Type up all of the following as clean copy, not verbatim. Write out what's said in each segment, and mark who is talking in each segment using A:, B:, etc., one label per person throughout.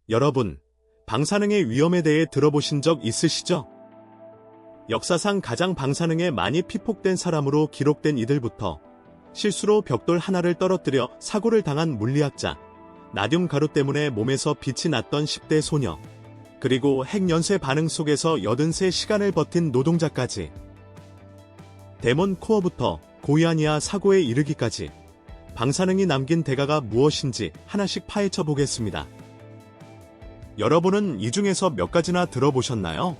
A: 여러분, 방사능의 위험에 대해 들어보신 적 있으시죠? 역사상 가장 방사능에 많이 피폭된 사람으로 기록된 이들부터 실수로 벽돌 하나를 떨어뜨려 사고를 당한 물리학자, 나듐 가루 때문에 몸에서 빛이 났던 10대 소녀, 그리고 핵연쇄 반응 속에서 83시간을 버틴 노동자까지, 데몬 코어부터 고이아니아 사고에 이르기까지 방사능이 남긴 대가가 무엇인지 하나씩 파헤쳐 보겠습니다. 여러분은 이 중에서 몇 가지나 들어보셨나요?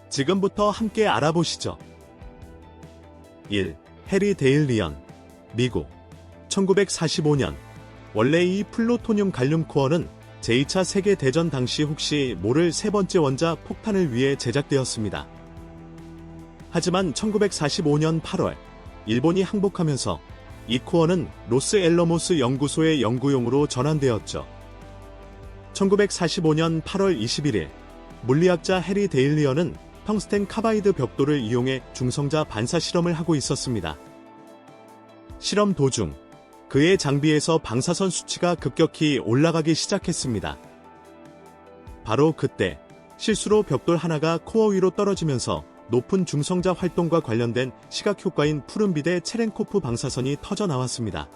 A: 지금부터 함께 알아보시죠. 1. 해리 데일리언, 미국. 1945년. 원래 이 플루토늄 갈륨 코어는 제2차 세계대전 당시 혹시 모를 세 번째 원자 폭탄을 위해 제작되었습니다. 하지만 1945년 8월, 일본이 항복하면서 이 코어는 로스앨러모스 연구소의 연구용으로 전환되었죠. 1945년 8월 21일, 물리학자 해리 데일리언은 텅스텐 카바이드 벽돌을 이용해 중성자 반사 실험을 하고 있었습니다. 실험 도중, 그의 장비에서 방사선 수치가 급격히 올라가기 시작했습니다. 바로 그때, 실수로 벽돌 하나가 코어 위로 떨어지면서 높은 중성자 활동과 관련된 시각효과인 푸른빛의 체렌코프 방사선이 터져 나왔습니다.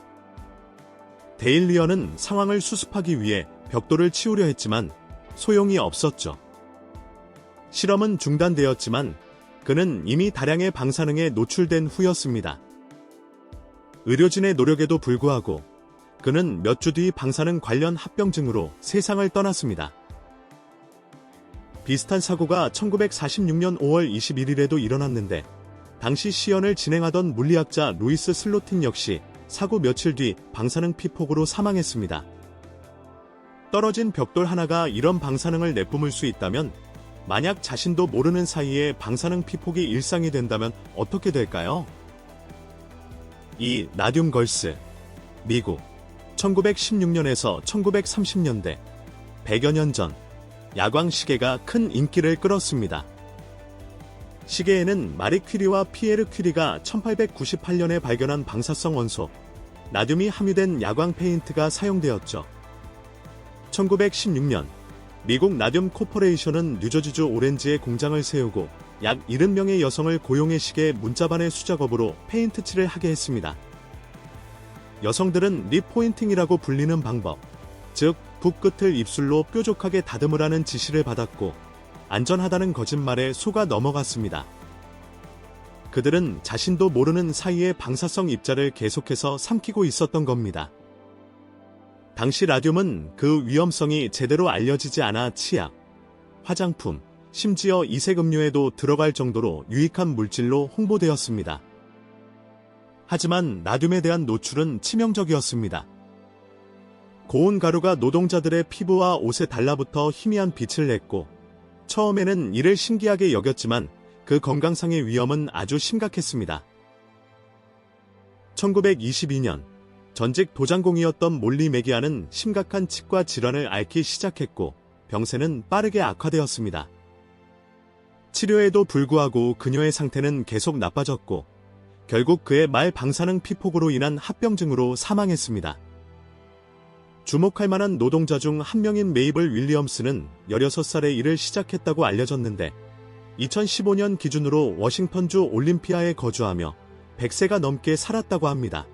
A: 데일리언은 상황을 수습하기 위해 벽돌을 치우려 했지만 소용이 없었죠. 실험은 중단되었지만 그는 이미 다량의 방사능에 노출된 후였습니다. 의료진의 노력에도 불구하고 그는 몇 주 뒤 방사능 관련 합병증으로 세상을 떠났습니다. 비슷한 사고가 1946년 5월 21일에도 일어났는데 당시 시연을 진행하던 물리학자 루이스 슬로틴 역시 사고 며칠 뒤 방사능 피폭으로 사망했습니다. 떨어진 벽돌 하나가 이런 방사능을 내뿜을 수 있다면 만약 자신도 모르는 사이에 방사능 피폭이 일상이 된다면 어떻게 될까요? 2. 나듐 걸스, 미국. 1916년에서 1930년대, 100여 년 전, 야광 시계가 큰 인기를 끌었습니다. 시계에는 마리 퀴리와 피에르 퀴리가 1898년에 발견한 방사성 원소, 나듐이 함유된 야광 페인트가 사용되었죠. 1916년, 미국 나듐 코퍼레이션은 뉴저지주 오렌지에 공장을 세우고 약 70명의 여성을 고용해 시계 문자반의 수작업으로 페인트 칠을 하게 했습니다. 여성들은 립 포인팅이라고 불리는 방법, 즉 붓 끝을 입술로 뾰족하게 다듬으라는 지시를 받았고 안전하다는 거짓말에 속아 넘어갔습니다. 그들은 자신도 모르는 사이에 방사성 입자를 계속해서 삼키고 있었던 겁니다. 당시 라듐은 그 위험성이 제대로 알려지지 않아 치약, 화장품, 심지어 이색 음료에도 들어갈 정도로 유익한 물질로 홍보되었습니다. 하지만 나듐에 대한 노출은 치명적이었습니다. 고온 가루가 노동자들의 피부와 옷에 달라붙어 희미한 빛을 냈고 처음에는 이를 신기하게 여겼지만 그 건강상의 위험은 아주 심각했습니다. 1922년 전직 도장공이었던 몰리 메기아는 심각한 치과 질환을 앓기 시작했고 병세는 빠르게 악화되었습니다. 치료에도 불구하고 그녀의 상태는 계속 나빠졌고 결국 그의 말 방사능 피폭으로 인한 합병증으로 사망했습니다. 주목할 만한 노동자 중 한 명인 메이블 윌리엄스는 16살에 일을 시작했다고 알려졌는데 2015년 기준으로 워싱턴주 올림피아에 거주하며 100세가 넘게 살았다고 합니다.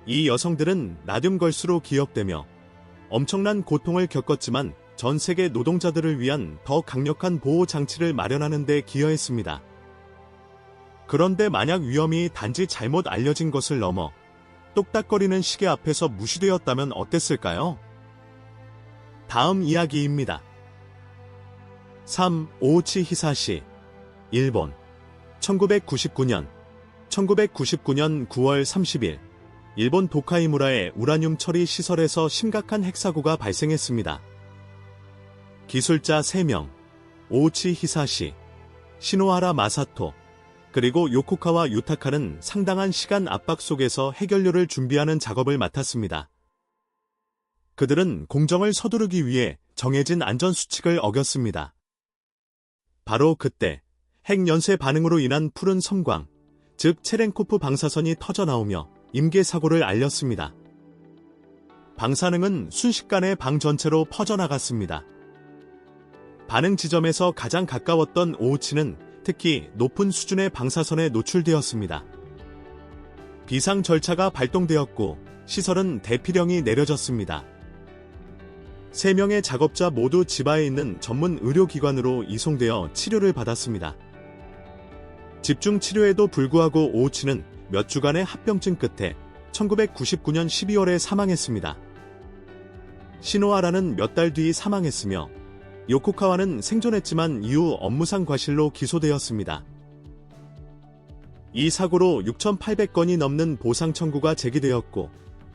A: 이 여성들은 나듐 걸스로 기억되며 엄청난 고통을 겪었지만 전 세계 노동자들을 위한 더 강력한 보호 장치를 마련하는 데 기여했습니다. 그런데 만약 위험이 단지 잘못 알려진 것을 넘어 똑딱거리는 시계 앞에서 무시되었다면 어땠을까요? 다음 이야기입니다. 3. 오우치 히사시, 일본. 1999년 9월 30일 일본 도카이무라의 우라늄 처리 시설에서 심각한 핵사고가 발생했습니다. 기술자 3명, 오우치 히사시, 시노하라 마사토, 그리고 요코카와 유타카는 상당한 시간 압박 속에서 해결료를 준비하는 작업을 맡았습니다. 그들은 공정을 서두르기 위해 정해진 안전수칙을 어겼습니다. 바로 그때 핵연쇄 반응으로 인한 푸른 섬광, 즉 체렌코프 방사선이 터져나오며 임계 사고를 알렸습니다. 방사능은 순식간에 방 전체로 퍼져나갔습니다. 반응 지점에서 가장 가까웠던 오우치는 특히 높은 수준의 방사선에 노출되었습니다. 비상 절차가 발동되었고 시설은 대피령이 내려졌습니다. 3명의 작업자 모두 지하에 있는 전문 의료기관으로 이송되어 치료를 받았습니다. 집중 치료에도 불구하고 오우치는 몇 주간의 합병증 끝에 1999년 12월에 사망했습니다. 시노하라는 몇 달 뒤 사망했으며 요코카와는 생존했지만 이후 업무상 과실로 기소되었습니다. 이 사고로 6,800건이 넘는 보상 청구가 제기되었고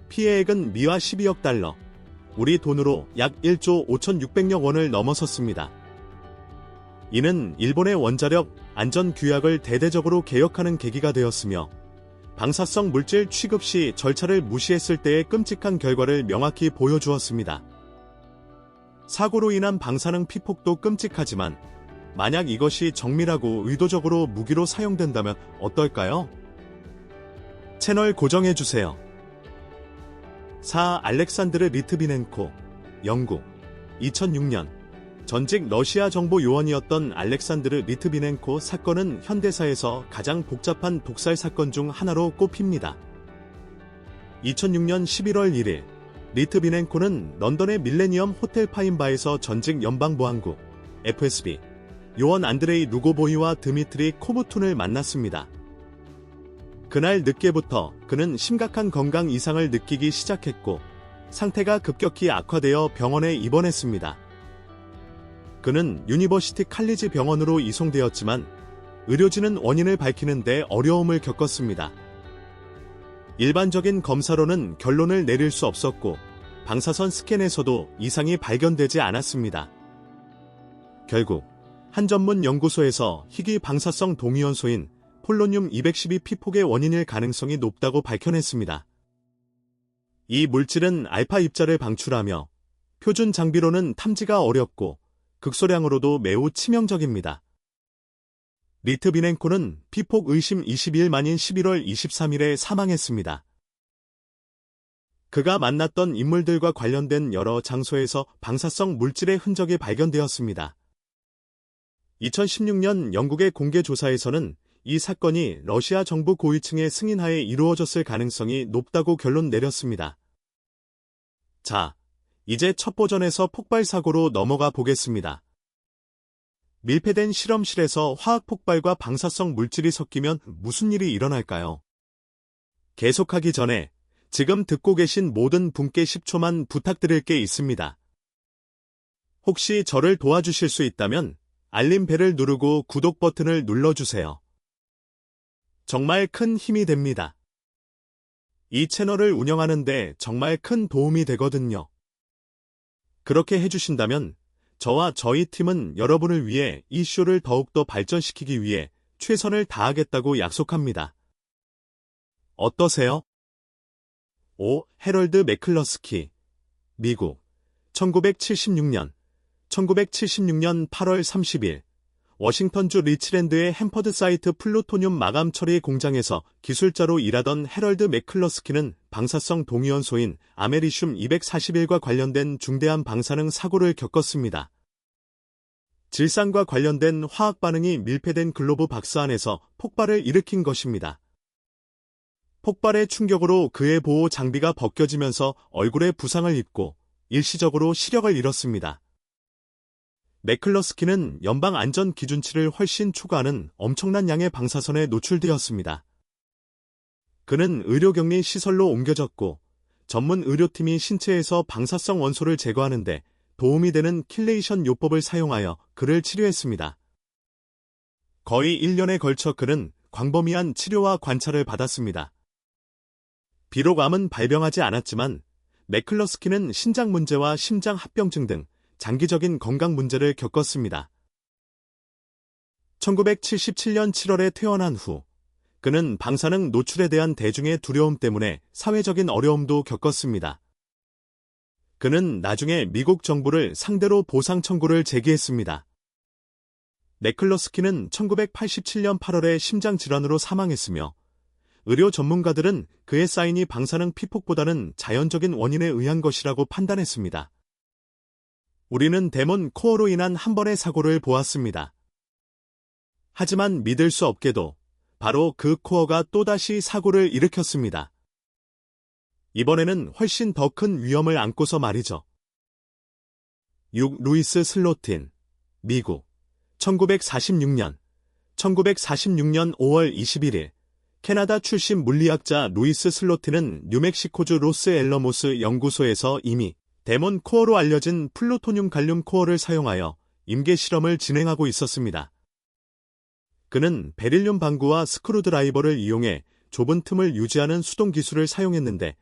A: 피해액은 미화 12억 달러, 우리 돈으로 약 1조 5,600억 원을 넘어섰습니다. 이는 일본의 원자력 안전 규약을 대대적으로 개혁하는 계기가 되었으며 방사성 물질 취급 시 절차를 무시했을 때의 끔찍한 결과를 명확히 보여주었습니다. 사고로 인한 방사능 피폭도 끔찍하지만 만약 이것이 정밀하고 의도적으로 무기로 사용된다면 어떨까요? 채널 고정해주세요. 4. 알렉산드르 리트비넨코, 영국. 2006년 전직 러시아 정보 요원이었던 알렉산드르 리트비넨코 사건은 현대사에서 가장 복잡한 독살 사건 중 하나로 꼽힙니다. 2006년 11월 1일 리트비넨코는 런던의 밀레니엄 호텔 파인바에서 전직 연방보안국 FSB 요원 안드레이 루고보이와 드미트리 코부툰을 만났습니다. 그날 늦게부터 그는 심각한 건강 이상을 느끼기 시작했고 상태가 급격히 악화되어 병원에 입원했습니다. 그는 유니버시티 칼리지 병원으로 이송되었지만 의료진은 원인을 밝히는 데 어려움을 겪었습니다. 일반적인 검사로는 결론을 내릴 수 없었고 방사선 스캔에서도 이상이 발견되지 않았습니다. 결국 한 전문 연구소에서 희귀 방사성 동위원소인 폴로늄 212 피폭의 원인일 가능성이 높다고 밝혀냈습니다. 이 물질은 알파 입자를 방출하며 표준 장비로는 탐지가 어렵고 극소량으로도 매우 치명적입니다. 리트비넨코는 피폭 의심 22일 만인 11월 23일에 사망했습니다. 그가 만났던 인물들과 관련된 여러 장소에서 방사성 물질의 흔적이 발견되었습니다. 2016년 영국의 공개 조사에서는 이 사건이 러시아 정부 고위층의 승인하에 이루어졌을 가능성이 높다고 결론 내렸습니다. 자, 이제 첫 버전에서 폭발 사고로 넘어가 보겠습니다. 밀폐된 실험실에서 화학 폭발과 방사성 물질이 섞이면 무슨 일이 일어날까요? 계속하기 전에 지금 듣고 계신 모든 분께 10초만 부탁드릴 게 있습니다. 혹시 저를 도와주실 수 있다면 알림벨을 누르고 구독 버튼을 눌러주세요. 정말 큰 힘이 됩니다. 이 채널을 운영하는데 정말 큰 도움이 되거든요. 그렇게 해주신다면 저와 저희 팀은 여러분을 위해 이 쇼를 더욱더 발전시키기 위해 최선을 다하겠다고 약속합니다. 어떠세요? 5. 해럴드 매클러스키, 미국. 1976년 8월 30일 워싱턴주 리치랜드의 햄퍼드 사이트 플루토늄 마감 처리 공장에서 기술자로 일하던 해럴드 매클러스키는 방사성 동위원소인 아메리슘 241과 관련된 중대한 방사능 사고를 겪었습니다. 질산과 관련된 화학 반응이 밀폐된 글로브 박스 안에서 폭발을 일으킨 것입니다. 폭발의 충격으로 그의 보호 장비가 벗겨지면서 얼굴에 부상을 입고 일시적으로 시력을 잃었습니다. 매클러스키는 연방 안전 기준치를 훨씬 초과하는 엄청난 양의 방사선에 노출되었습니다. 그는 의료격리 시설로 옮겨졌고 전문 의료팀이 신체에서 방사성 원소를 제거하는데 도움이 되는 킬레이션 요법을 사용하여 그를 치료했습니다. 거의 1년에 걸쳐 그는 광범위한 치료와 관찰을 받았습니다. 비록 암은 발병하지 않았지만 매클러스키는 신장 문제와 심장 합병증 등 장기적인 건강 문제를 겪었습니다. 1977년 7월에 퇴원한 후 그는 방사능 노출에 대한 대중의 두려움 때문에 사회적인 어려움도 겪었습니다. 그는 나중에 미국 정부를 상대로 보상 청구를 제기했습니다. 매클러스키는 1987년 8월에 심장 질환으로 사망했으며 의료 전문가들은 그의 사인이 방사능 피폭보다는 자연적인 원인에 의한 것이라고 판단했습니다. 우리는 데몬 코어로 인한 한 번의 사고를 보았습니다. 하지만 믿을 수 없게도 바로 그 코어가 또다시 사고를 일으켰습니다. 이번에는 훨씬 더 큰 위험을 안고서 말이죠. 6. 루이스 슬로틴, 미국, 1946년 5월 21일, 캐나다 출신 물리학자 루이스 슬로틴은 뉴멕시코주 로스앨러모스 연구소에서 이미 데몬 코어로 알려진 플루토늄 갈륨 코어를 사용하여 임계 실험을 진행하고 있었습니다. 그는 베릴륨 방구와 스크루드라이버를 이용해 좁은 틈을 유지하는 수동 기술을 사용했는데,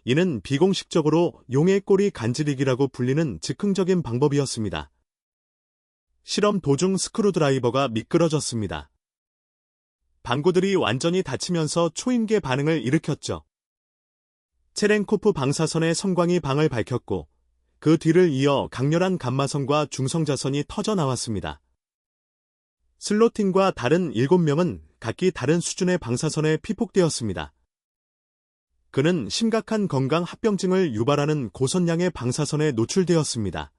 A: 이는 비공식적으로 용의 꼬리 간지리기라고 불리는 즉흥적인 방법이었습니다. 실험 도중 스크루드라이버가 미끄러졌습니다. 방구들이 완전히 닫히면서 초임계 반응을 일으켰죠. 체렌코프 방사선의 성광이 방을 밝혔고, 그 뒤를 이어 강렬한 감마선과 중성자선이 터져 나왔습니다. 슬로틴과 다른 7명은 각기 다른 수준의 방사선에 피폭되었습니다. 그는 심각한 건강 합병증을 유발하는 고선량의 방사선에 노출되었습니다.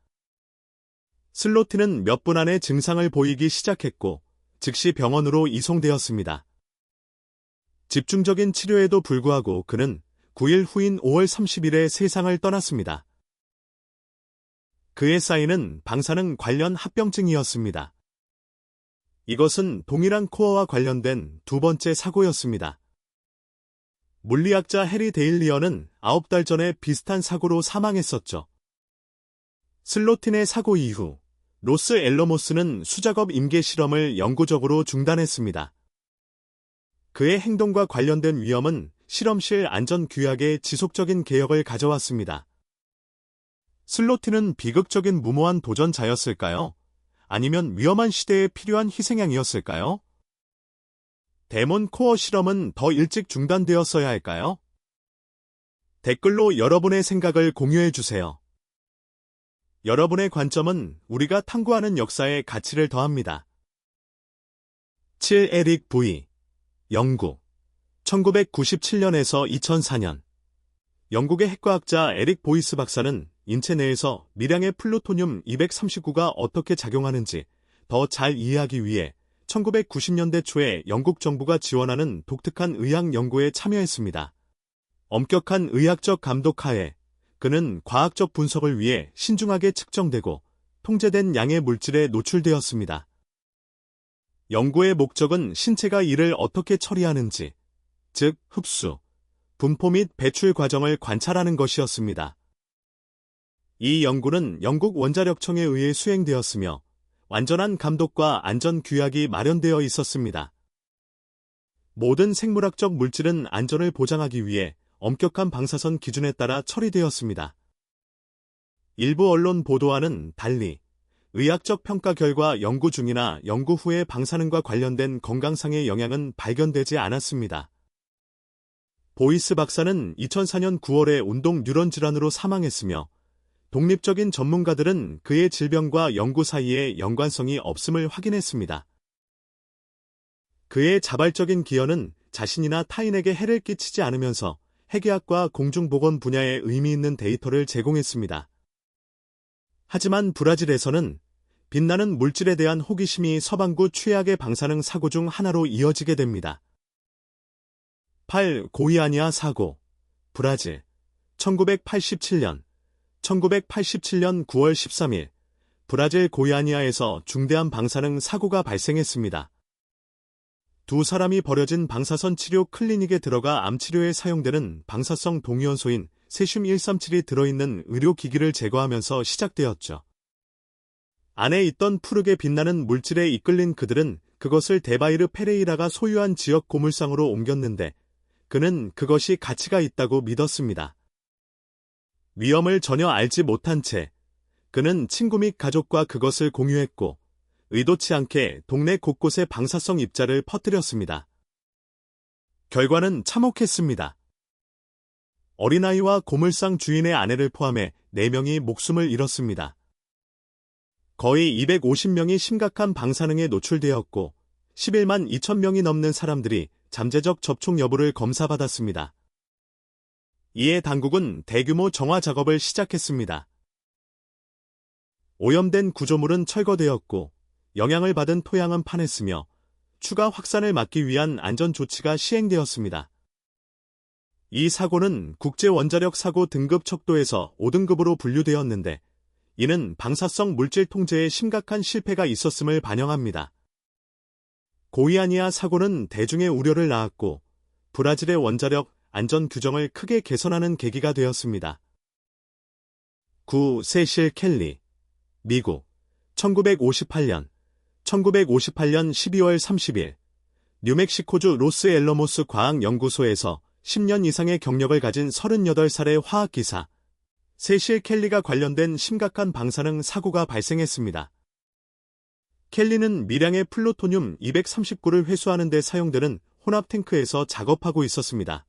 A: 슬로틴은 몇 분 안에 증상을 보이기 시작했고, 즉시 병원으로 이송되었습니다. 집중적인 치료에도 불구하고 그는 9일 후인 5월 30일에 세상을 떠났습니다. 그의 사인은 방사능 관련 합병증이었습니다. 이것은 동일한 코어와 관련된 두 번째 사고였습니다. 물리학자 해리 데일리어는 9달 전에 비슷한 사고로 사망했었죠. 슬로틴의 사고 이후 로스앨러모스는 수작업 임계 실험을 영구적으로 중단했습니다. 그의 행동과 관련된 위험은 실험실 안전 규약에 지속적인 개혁을 가져왔습니다. 슬로틴은 비극적인 무모한 도전자였을까요? 아니면 위험한 시대에 필요한 희생양이었을까요? 데몬 코어 실험은 더 일찍 중단되었어야 할까요? 댓글로 여러분의 생각을 공유해주세요. 여러분의 관점은 우리가 탐구하는 역사에 가치를 더합니다. 7. 에릭 V. 영국 1997년에서 2004년 영국의 핵과학자 에릭 보이스 박사는 인체 내에서 미량의 플루토늄 239가 어떻게 작용하는지 더 잘 이해하기 위해 1990년대 초에 영국 정부가 지원하는 독특한 의학 연구에 참여했습니다. 엄격한 의학적 감독 하에 그는 과학적 분석을 위해 신중하게 측정되고 통제된 양의 물질에 노출되었습니다. 연구의 목적은 신체가 이를 어떻게 처리하는지, 즉 흡수, 분포 및 배출 과정을 관찰하는 것이었습니다. 이 연구는 영국 원자력청에 의해 수행되었으며 완전한 감독과 안전 규약이 마련되어 있었습니다. 모든 생물학적 물질은 안전을 보장하기 위해 엄격한 방사선 기준에 따라 처리되었습니다. 일부 언론 보도와는 달리 의학적 평가 결과 연구 중이나 연구 후에 방사능과 관련된 건강상의 영향은 발견되지 않았습니다. 보이스 박사는 2004년 9월에 운동 뉴런 질환으로 사망했으며 독립적인 전문가들은 그의 질병과 연구 사이에 연관성이 없음을 확인했습니다. 그의 자발적인 기여는 자신이나 타인에게 해를 끼치지 않으면서 핵의학과 공중보건 분야에 의미 있는 데이터를 제공했습니다. 하지만 브라질에서는 빛나는 물질에 대한 호기심이 서방구 최악의 방사능 사고 중 하나로 이어지게 됩니다. 8. 고이아니아 사고, 브라질, 1987년 9월 13일, 브라질 고이아니아에서 중대한 방사능 사고가 발생했습니다. 두 사람이 버려진 방사선 치료 클리닉에 들어가 암치료에 사용되는 방사성 동위원소인 세슘137이 들어있는 의료기기를 제거하면서 시작되었죠. 안에 있던 푸르게 빛나는 물질에 이끌린 그들은 그것을 데바이르 페레이라가 소유한 지역 고물상으로 옮겼는데 그는 그것이 가치가 있다고 믿었습니다. 위험을 전혀 알지 못한 채 그는 친구 및 가족과 그것을 공유했고 의도치 않게 동네 곳곳에 방사성 입자를 퍼뜨렸습니다. 결과는 참혹했습니다. 어린아이와 고물상 주인의 아내를 포함해 4명이 목숨을 잃었습니다. 거의 250명이 심각한 방사능에 노출되었고 11만 2천 명이 넘는 사람들이 잠재적 접촉 여부를 검사받았습니다. 이에 당국은 대규모 정화 작업을 시작했습니다. 오염된 구조물은 철거되었고 영향을 받은 토양은 파냈으며 추가 확산을 막기 위한 안전 조치가 시행되었습니다. 이 사고는 국제원자력 사고 등급 척도에서 5등급으로 분류되었는데 이는 방사성 물질 통제에 심각한 실패가 있었음을 반영합니다. 고이아니아 사고는 대중의 우려를 낳았고 브라질의 원자력 안전 규정을 크게 개선하는 계기가 되었습니다. 9. 세실 켈리 미국 1958년 12월 30일 뉴멕시코주 로스엘러모스 과학연구소에서 10년 이상의 경력을 가진 38살의 화학기사 세실 켈리가 관련된 심각한 방사능 사고가 발생했습니다. 켈리는 미량의 플루토늄 239를 회수하는 데 사용되는 혼합 탱크에서 작업하고 있었습니다.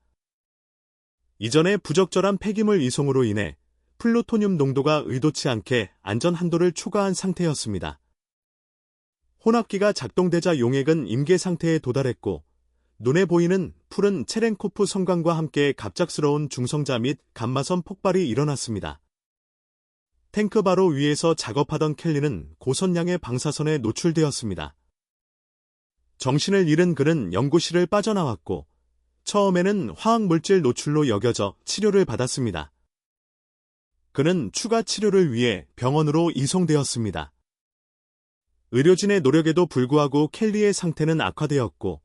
A: 이전에 부적절한 폐기물 이송으로 인해 플루토늄 농도가 의도치 않게 안전 한도를 초과한 상태였습니다. 혼합기가 작동되자 용액은 임계 상태에 도달했고 눈에 보이는 푸른 체렌코프 성광과 함께 갑작스러운 중성자 및 감마선 폭발이 일어났습니다. 탱크 바로 위에서 작업하던 켈리는 고선량의 방사선에 노출되었습니다. 정신을 잃은 그는 연구실을 빠져나왔고 처음에는 화학물질 노출로 여겨져 치료를 받았습니다. 그는 추가 치료를 위해 병원으로 이송되었습니다. 의료진의 노력에도 불구하고 켈리의 상태는 악화되었고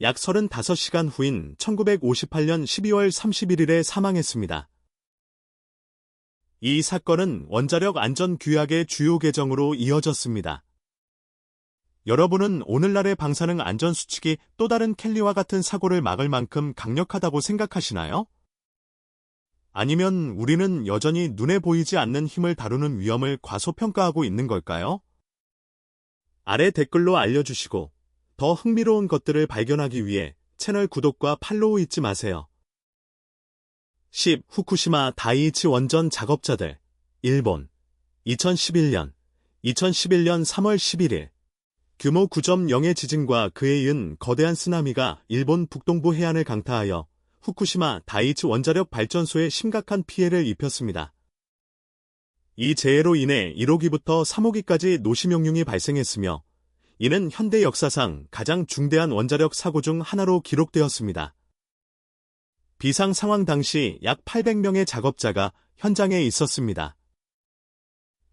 A: 약 35시간 후인 1958년 12월 31일에 사망했습니다. 이 사건은 원자력 안전 규약의 주요 개정으로 이어졌습니다. 여러분은 오늘날의 방사능 안전 수칙이 또 다른 켈리와 같은 사고를 막을 만큼 강력하다고 생각하시나요? 아니면 우리는 여전히 눈에 보이지 않는 힘을 다루는 위험을 과소평가하고 있는 걸까요? 아래 댓글로 알려주시고 더 흥미로운 것들을 발견하기 위해 채널 구독과 팔로우 잊지 마세요. 10. 후쿠시마 다이이치 원전 작업자들 일본 2011년 3월 11일 규모 9.0의 지진과 그에 이은 거대한 쓰나미가 일본 북동부 해안을 강타하여 후쿠시마 다이이치 원자력 발전소에 심각한 피해를 입혔습니다. 이 재해로 인해 1호기부터 3호기까지 노심용융이 발생했으며 이는 현대 역사상 가장 중대한 원자력 사고 중 하나로 기록되었습니다. 비상 상황 당시 약 800명의 작업자가 현장에 있었습니다.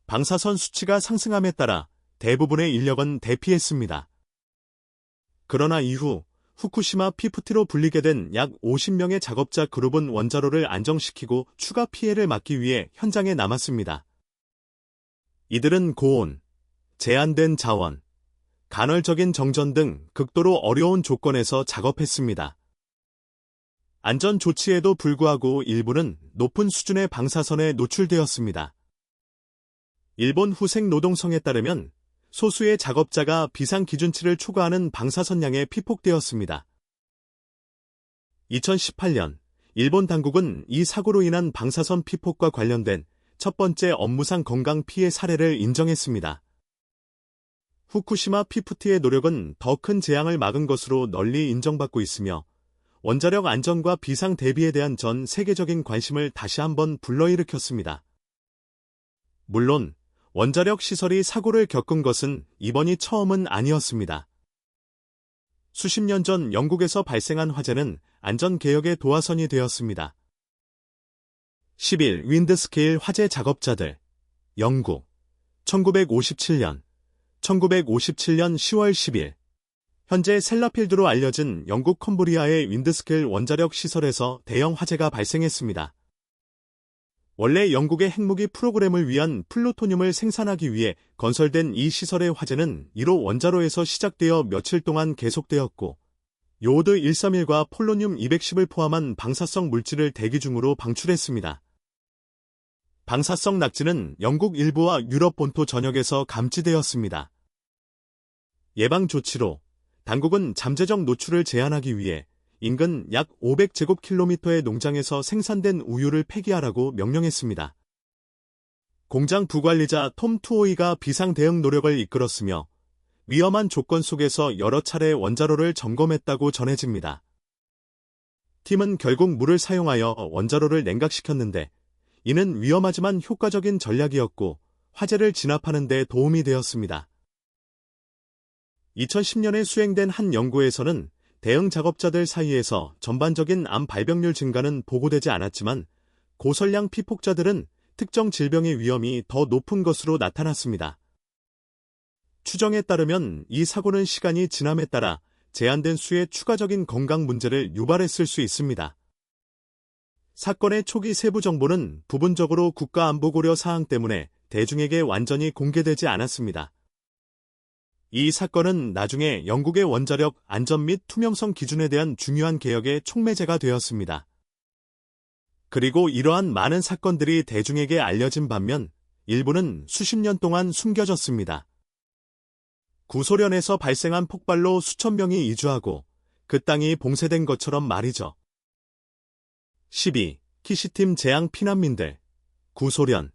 A: 방사선 수치가 상승함에 따라 대부분의 인력은 대피했습니다. 그러나 이후 후쿠시마 피프티로 불리게 된 약 50명의 작업자 그룹은 원자로를 안정시키고 추가 피해를 막기 위해 현장에 남았습니다. 이들은 고온, 제한된 자원, 간헐적인 정전 등 극도로 어려운 조건에서 작업했습니다. 안전 조치에도 불구하고 일부는 높은 수준의 방사선에 노출되었습니다. 일본 후생 노동성에 따르면 소수의 작업자가 비상 기준치를 초과하는 방사선량에 피폭되었습니다. 2018년 일본 당국은 이 사고로 인한 방사선 피폭과 관련된 첫 번째 업무상 건강 피해 사례를 인정했습니다. 후쿠시마 피프티의 노력은 더 큰 재앙을 막은 것으로 널리 인정받고 있으며 원자력 안전과 비상 대비에 대한 전 세계적인 관심을 다시 한번 불러일으켰습니다. 물론 원자력 시설이 사고를 겪은 것은 이번이 처음은 아니었습니다. 수십 년 전 영국에서 발생한 화재는 안전개혁의 도화선이 되었습니다. 10일 윈드스케일 화재 작업자들 영국 1957년 10월 10일 현재 셀러필드로 알려진 영국 컴브리아의 윈드스케일 원자력 시설에서 대형 화재가 발생했습니다. 원래 영국의 핵무기 프로그램을 위한 플루토늄을 생산하기 위해 건설된 이 시설의 화재는 1호 원자로에서 시작되어 며칠 동안 계속되었고 요오드 131과 폴로늄 210을 포함한 방사성 물질을 대기 중으로 방출했습니다. 방사성 낙지는 영국 일부와 유럽 본토 전역에서 감지되었습니다. 예방 조치로 당국은 잠재적 노출을 제한하기 위해 인근 약 500제곱킬로미터의 농장에서 생산된 우유를 폐기하라고 명령했습니다. 공장 부관리자 톰 투오이가 비상 대응 노력을 이끌었으며 위험한 조건 속에서 여러 차례 원자로를 점검했다고 전해집니다. 팀은 결국 물을 사용하여 원자로를 냉각시켰는데 이는 위험하지만 효과적인 전략이었고 화재를 진압하는 데 도움이 되었습니다. 2010년에 수행된 한 연구에서는 대응 작업자들 사이에서 전반적인 암 발병률 증가는 보고되지 않았지만 고설량 피폭자들은 특정 질병의 위험이 더 높은 것으로 나타났습니다. 추정에 따르면 이 사고는 시간이 지남에 따라 제한된 수의 추가적인 건강 문제를 유발했을 수 있습니다. 사건의 초기 세부 정보는 부분적으로 국가안보 고려 사항 때문에 대중에게 완전히 공개되지 않았습니다. 이 사건은 나중에 영국의 원자력 안전 및 투명성 기준에 대한 중요한 개혁의 촉매제가 되었습니다. 그리고 이러한 많은 사건들이 대중에게 알려진 반면 일부는 수십 년 동안 숨겨졌습니다. 구소련에서 발생한 폭발로 수천 명이 이주하고 그 땅이 봉쇄된 것처럼 말이죠. 12. 키시팀 재앙 피난민들. 구소련.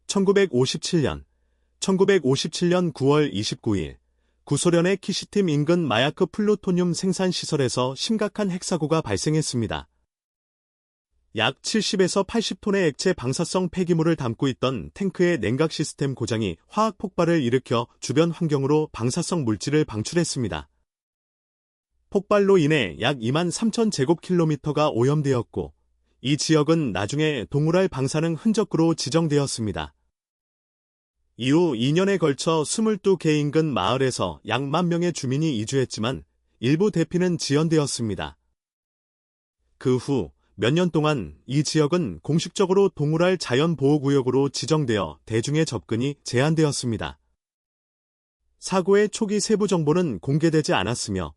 A: 1957년 9월 29일 구소련의 키시팀 인근 마야크 플루토늄 생산시설에서 심각한 핵사고가 발생했습니다. 약 70에서 80톤의 액체 방사성 폐기물을 담고 있던 탱크의 냉각 시스템 고장이 화학 폭발을 일으켜 주변 환경으로 방사성 물질을 방출했습니다. 폭발로 인해 약 23,000제곱킬로미터가 오염되었고 이 지역은 나중에 동우랄 방사능 흔적구로 지정되었습니다. 이후 2년에 걸쳐 22개 인근 마을에서 약 10,000명의 주민이 이주했지만 일부 대피는 지연되었습니다. 그 후 몇 년 동안 이 지역은 공식적으로 동우랄 자연보호구역으로 지정되어 대중의 접근이 제한되었습니다. 사고의 초기 세부 정보는 공개되지 않았으며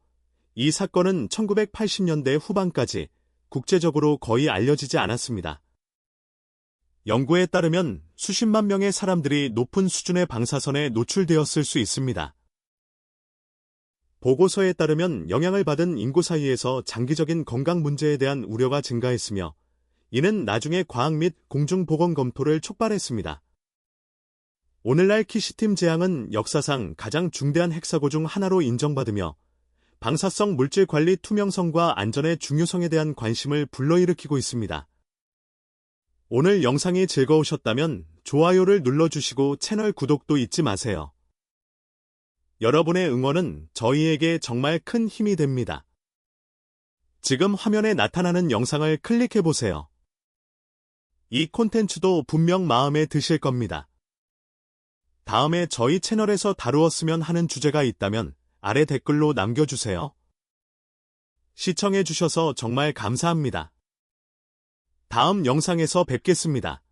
A: 이 사건은 1980년대 후반까지 국제적으로 거의 알려지지 않았습니다. 연구에 따르면 수십만 명의 사람들이 높은 수준의 방사선에 노출되었을 수 있습니다. 보고서에 따르면 영향을 받은 인구 사이에서 장기적인 건강 문제에 대한 우려가 증가했으며 이는 나중에 과학 및 공중보건 검토를 촉발했습니다. 오늘날 키시팀 재앙은 역사상 가장 중대한 핵사고 중 하나로 인정받으며 방사성 물질 관리 투명성과 안전의 중요성에 대한 관심을 불러일으키고 있습니다. 오늘 영상이 즐거우셨다면 좋아요를 눌러주시고 채널 구독도 잊지 마세요. 여러분의 응원은 저희에게 정말 큰 힘이 됩니다. 지금 화면에 나타나는 영상을 클릭해보세요. 이 콘텐츠도 분명 마음에 드실 겁니다. 다음에 저희 채널에서 다루었으면 하는 주제가 있다면 아래 댓글로 남겨주세요. 시청해주셔서 정말 감사합니다. 다음 영상에서 뵙겠습니다.